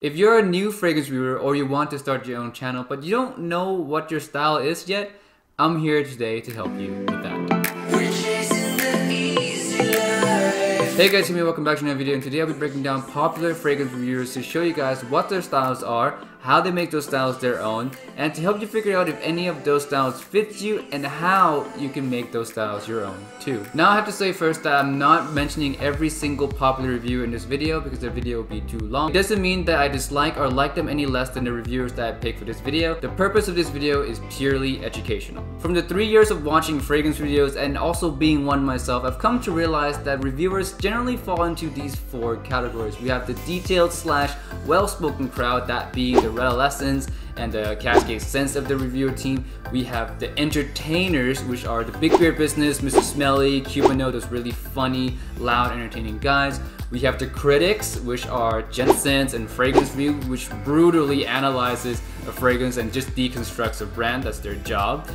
If you're a new fragrance reviewer or you want to start your own channel but you don't know what your style is yet, I'm here today to help you with that. Hey guys, welcome back to another video, and today I'll be breaking down popular fragrance reviewers to show you guys what their styles are, how they make those styles their own, and to help you figure out if any of those styles fits you and how you can make those styles your own too. Now I have to say first that I'm not mentioning every single popular reviewer in this video because the video will be too long. It doesn't mean that I dislike or like them any less than the reviewers that I picked for this video. The purpose of this video is purely educational. From the 3 years of watching fragrance videos and also being one myself, I've come to realize that reviewers generally fall into these 4 categories. We have the detailed / well-spoken crowd, that being the Redolessence and the CascadeScents of the reviewer team. We have the entertainers, which are the Big Beard Business, Mr. Smelly, Cubaknow, those really funny, loud, entertaining guys. We have the critics, which are Gents Scents and FragranceView, which brutally analyzes a fragrance and just deconstructs a brand. That's their job.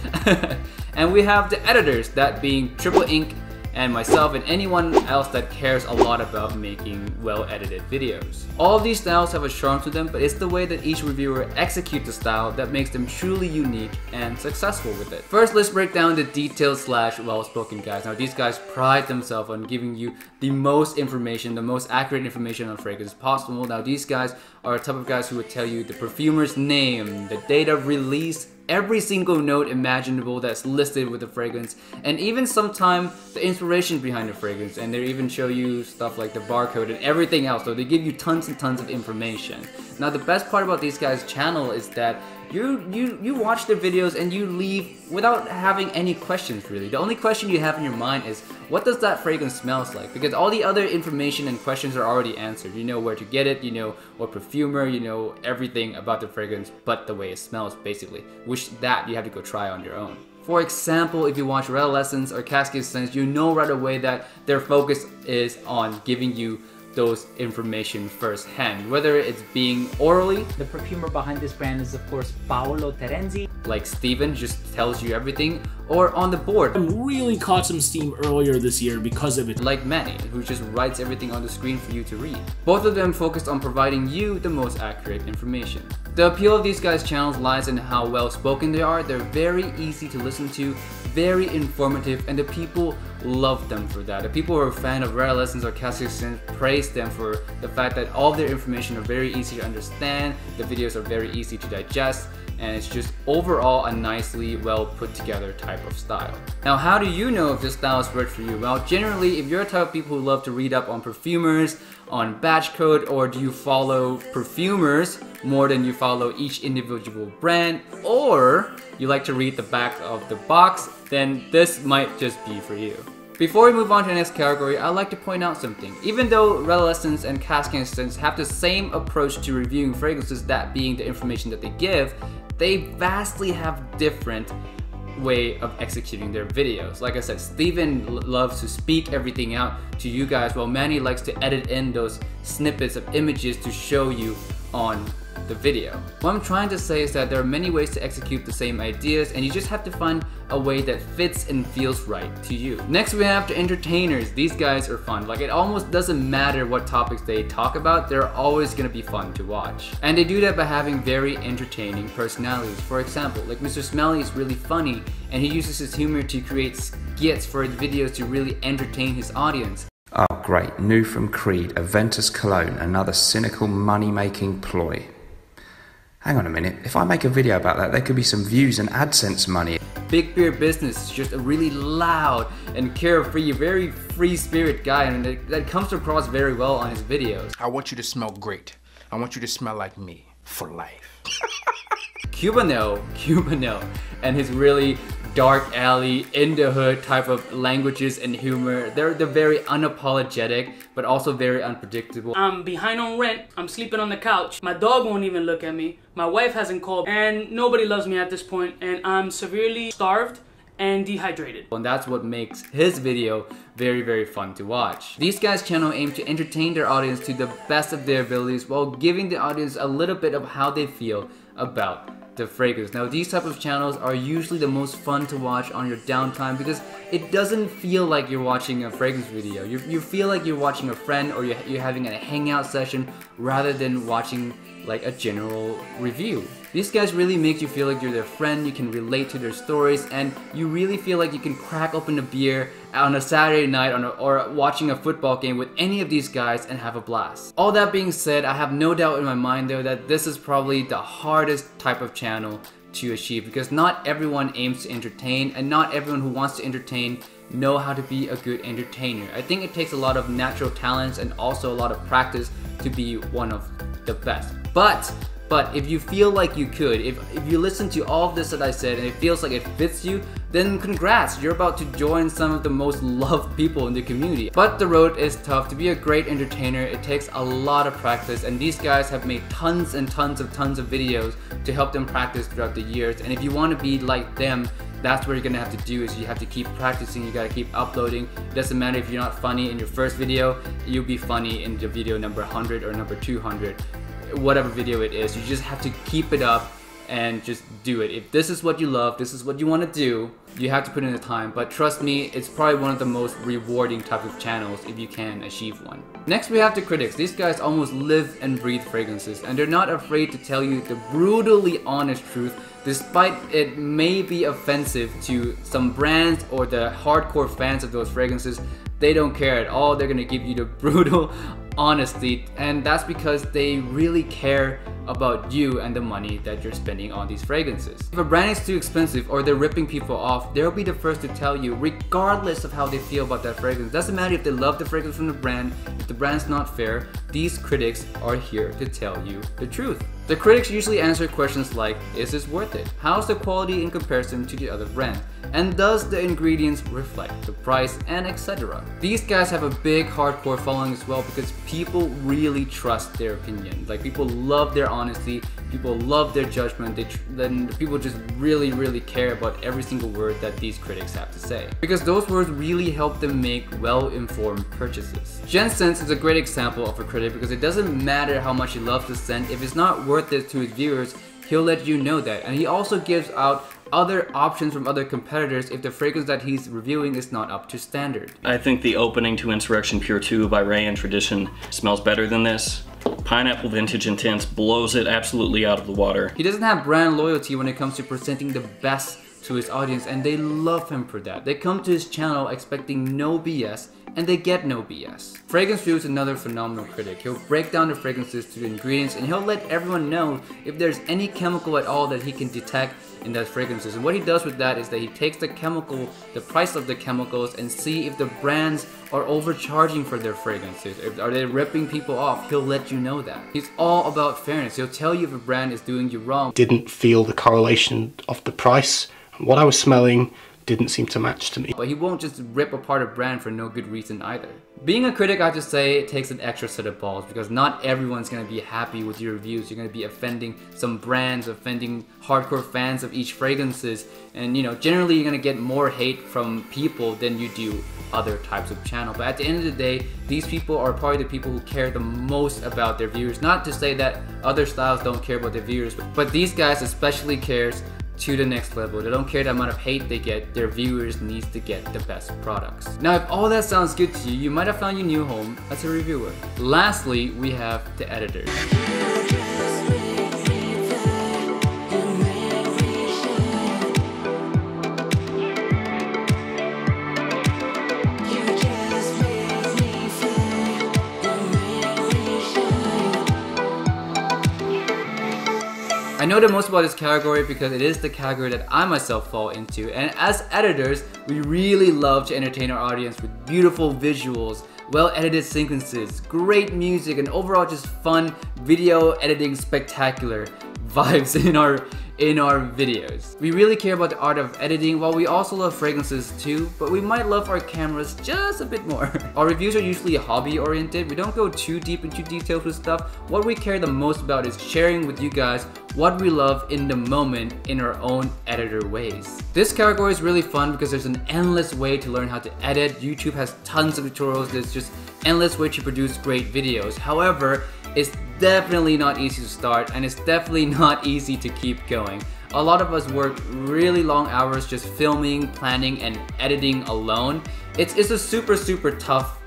And we have the editors, that being Tripleinc and myself and anyone else that cares a lot about making well-edited videos. All of these styles have a charm to them, but it's the way that each reviewer executes the style that makes them truly unique and successful with it. First, let's break down the detailed / well-spoken guys. Now, these guys pride themselves on giving you the most information, the most accurate information on fragrance possible. Now, these guys are a type of guys who would tell you the perfumer's name, the date of release, every single note imaginable that's listed with the fragrance, and even sometimes the inspiration behind the fragrance, and they even show you stuff like the barcode and everything else. So they give you tons and tons of information. Now, the best part about these guys' channel is that you watch their videos and you leave without having any questions really. The only question you have in your mind is, what does that fragrance smells like? Because all the other information and questions are already answered. You know where to get it, you know what perfumer, you know everything about the fragrance but the way it smells basically, which that you have to go try on your own. For example, if you watch Redolessence or CascadeScents, you know right away that their focus is on giving you those information firsthand, whether it's being orally. The perfumer behind this brand is of course Paolo Terenzi. Like Steven just tells you everything, or on the board. Really caught some steam earlier this year because of it. Like Manny, who just writes everything on the screen for you to read. Both of them focused on providing you the most accurate information. The appeal of these guys' channels lies in how well spoken they are. They're very easy to listen to, very informative, and the people love them for that. The people who are a fan of Redolessence or CascadeScents praise them for the fact that all of their information are very easy to understand, the videos are very easy to digest, and it's just overall a nicely well put together type of style. Now, how do you know if this style is right for you? Well, generally, if you're a type of people who love to read up on perfumers, on batch code, or do you follow perfumers more than you follow each individual brand, or you like to read the back of the box, then this might just be for you. Before we move on to the next category, I'd like to point out something. Even though Redolessence and CascadeScents have the same approach to reviewing fragrances, that being the information that they give, they vastly have different way of executing their videos. Like I said, Steven loves to speak everything out to you guys, while Manny likes to edit in those snippets of images to show you on the video. What I'm trying to say is that there are many ways to execute the same ideas, and you just have to find a way that fits and feels right to you. Next, we have the entertainers. These guys are fun. Like, it almost doesn't matter what topics they talk about, they're always gonna be fun to watch. And they do that by having very entertaining personalities. For example, like Mr. Smelly is really funny, and he uses his humor to create skits for his videos to really entertain his audience. Oh great, new from Creed, Aventus Cologne, another cynical money-making ploy. Hang on a minute, if I make a video about that, there could be some views and AdSense money. Big Beard Business is just a really loud and carefree, very free spirit guy, and that comes across very well on his videos. I want you to smell great. I want you to smell like me for life. Cubaknow, and his really dark alley, in the hood type of languages and humor. They're very unapologetic, but also very unpredictable. I'm behind on rent, I'm sleeping on the couch, my dog won't even look at me, my wife hasn't called, and nobody loves me at this point, and I'm severely starved and dehydrated. And that's what makes his video very, very fun to watch. These guys' channel aim to entertain their audience to the best of their abilities while giving the audience a little bit of how they feel about the fragrance. Now, these type of channels are usually the most fun to watch on your downtime because it doesn't feel like you're watching a fragrance video. You feel like you're watching a friend, or you're having a hangout session rather than watching like a general review. These guys really make you feel like you're their friend, you can relate to their stories, and you really feel like you can crack open a beer on a Saturday night or watching a football game with any of these guys and have a blast. All that being said, I have no doubt in my mind though that this is probably the hardest type of channel to achieve, because not everyone aims to entertain, and not everyone who wants to entertain know how to be a good entertainer. I think it takes a lot of natural talents and also a lot of practice to be one of the best. But if you feel like you could, if you listen to all of this that I said and it feels like it fits you, then congrats, you're about to join some of the most loved people in the community. But the road is tough. To be a great entertainer, it takes a lot of practice, and these guys have made tons and tons of videos to help them practice throughout the years. And if you want to be like them, that's what you're gonna have to do, is you have to keep practicing, you gotta keep uploading. It doesn't matter if you're not funny in your first video, you'll be funny in the video number 100 or number 200. Whatever video it is, you just have to keep it up and just do it. If this is what you love, this is what you want to do, you have to put in the time. But trust me, it's probably one of the most rewarding type of channels if you can achieve one. Next we have the critics. These guys almost live and breathe fragrances, and they're not afraid to tell you the brutally honest truth, despite it may be offensive to some brands or the hardcore fans of those fragrances. They don't care at all. They're gonna give you the brutal honesty, and that's because they really care about you and the money that you're spending on these fragrances. If a brand is too expensive or they're ripping people off, they'll be the first to tell you, regardless of how they feel about that fragrance. Doesn't matter if they love the fragrance from the brand, if the brand's not fair, these critics are here to tell you the truth. The critics usually answer questions like, is this worth it? How's the quality in comparison to the other brand? And does the ingredients reflect the price, and etc. These guys have a big hardcore following as well, because people really trust their opinion. Like, people love their honesty, people love their judgment, then people just really care about every single word that these critics have to say, because those words really help them make well-informed purchases. Gents Scents is a great example of a critic, because it doesn't matter how much he loves the scent, if it's not worth it to his viewers, he'll let you know that. And he also gives out other options from other competitors if the fragrance that he's reviewing is not up to standard. I think the opening to Insurrection Pure 2 by Ray and Tradition smells better than this. Pineapple Vintage Intense blows it absolutely out of the water. He doesn't have brand loyalty when it comes to presenting the best to his audience, and they love him for that. They come to his channel expecting no BS, and they get no BS. FragranceView is another phenomenal critic. He'll break down the fragrances to the ingredients, and he'll let everyone know if there's any chemical at all that he can detect in those fragrances. And what he does with that is that he takes the chemical, the price of the chemicals, and see if the brands are overcharging for their fragrances. Are they ripping people off? He'll let you know that. He's all about fairness. He'll tell you if a brand is doing you wrong. Didn't feel the correlation of the price. What I was smelling didn't seem to match to me. But he won't just rip apart a brand for no good reason either. Being a critic, I have to say, it takes an extra set of balls, because not everyone's gonna be happy with your reviews. You're gonna be offending some brands, offending hardcore fans of each fragrances, and you know, generally you're gonna get more hate from people than you do other types of channel. But at the end of the day, these people are probably the people who care the most about their viewers. Not to say that other styles don't care about their viewers, but these guys especially cares to the next level. They don't care the amount of hate they get, their viewers needs to get the best products. Now, if all that sounds good to you, you might have found your new home as a reviewer. Lastly, we have the editors. I know the most about this category because it is the category that I myself fall into, and as editors, we really love to entertain our audience with beautiful visuals, well-edited sequences, great music, and overall just fun video editing spectacular vibes in our videos. We really care about the art of editing, while we also love fragrances too, but we might love our cameras just a bit more. Our reviews are usually hobby oriented. We don't go too deep into details with stuff. What we care the most about is sharing with you guys what we love in the moment in our own editor ways. This category is really fun because there's an endless way to learn how to edit. YouTube has tons of tutorials. There's just endless way to produce great videos. However, it's definitely not easy to start, and it's definitely not easy to keep going. A lot of us work really long hours just filming, planning, and editing alone. It's a super tough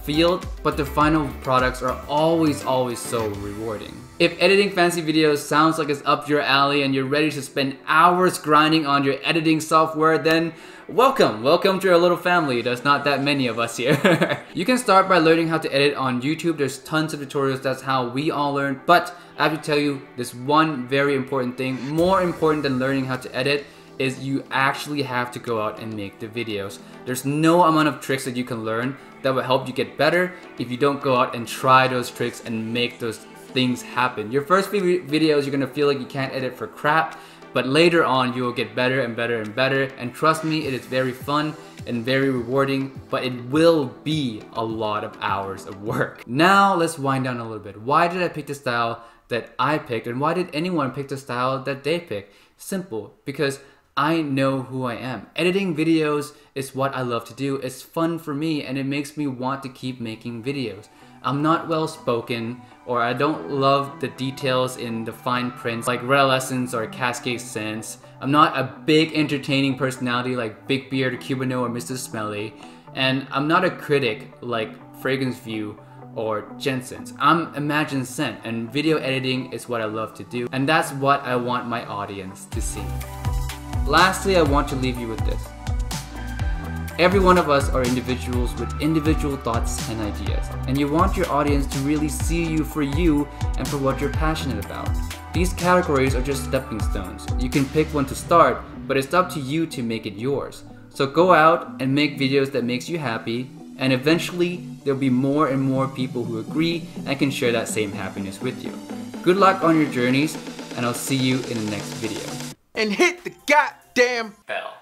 field, but the final products are always so rewarding. If editing fancy videos sounds like it's up your alley and you're ready to spend hours grinding on your editing software, then welcome to our little family. There's not that many of us here. You can start by learning how to edit on YouTube. There's tons of tutorials. That's how we all learn. But I have to tell you this one very important thing, more important than learning how to edit, is you actually have to go out and make the videos. There's no amount of tricks that you can learn that will help you get better if you don't go out and try those tricks and make those things happen. Your first few videos, you're gonna feel like you can't edit for crap, but later on you will get better and better and better, and trust me, it is very fun and very rewarding, but it will be a lot of hours of work. Now let's wind down a little bit. Why did I pick the style that I picked, and why did anyone pick the style that they picked? Simple, because I know who I am. Editing videos is what I love to do. It's fun for me and it makes me want to keep making videos. I'm not well spoken, or I don't love the details in the fine prints like Redolessence or CascadeScents. I'm not a big entertaining personality like Big Beard or Cubaknow or mr.smelly. And I'm not a critic like FragranceView or Gents Scents. I'm AGentlemensJourney, and video editing is what I love to do. And that's what I want my audience to see. Lastly, I want to leave you with this. Every one of us are individuals with individual thoughts and ideas, and you want your audience to really see you for you and for what you're passionate about. These categories are just stepping stones. You can pick one to start, but it's up to you to make it yours. So go out and make videos that makes you happy, and eventually there'll be more and more people who agree and can share that same happiness with you. Good luck on your journeys, and I'll see you in the next video. And hit the goddamn bell.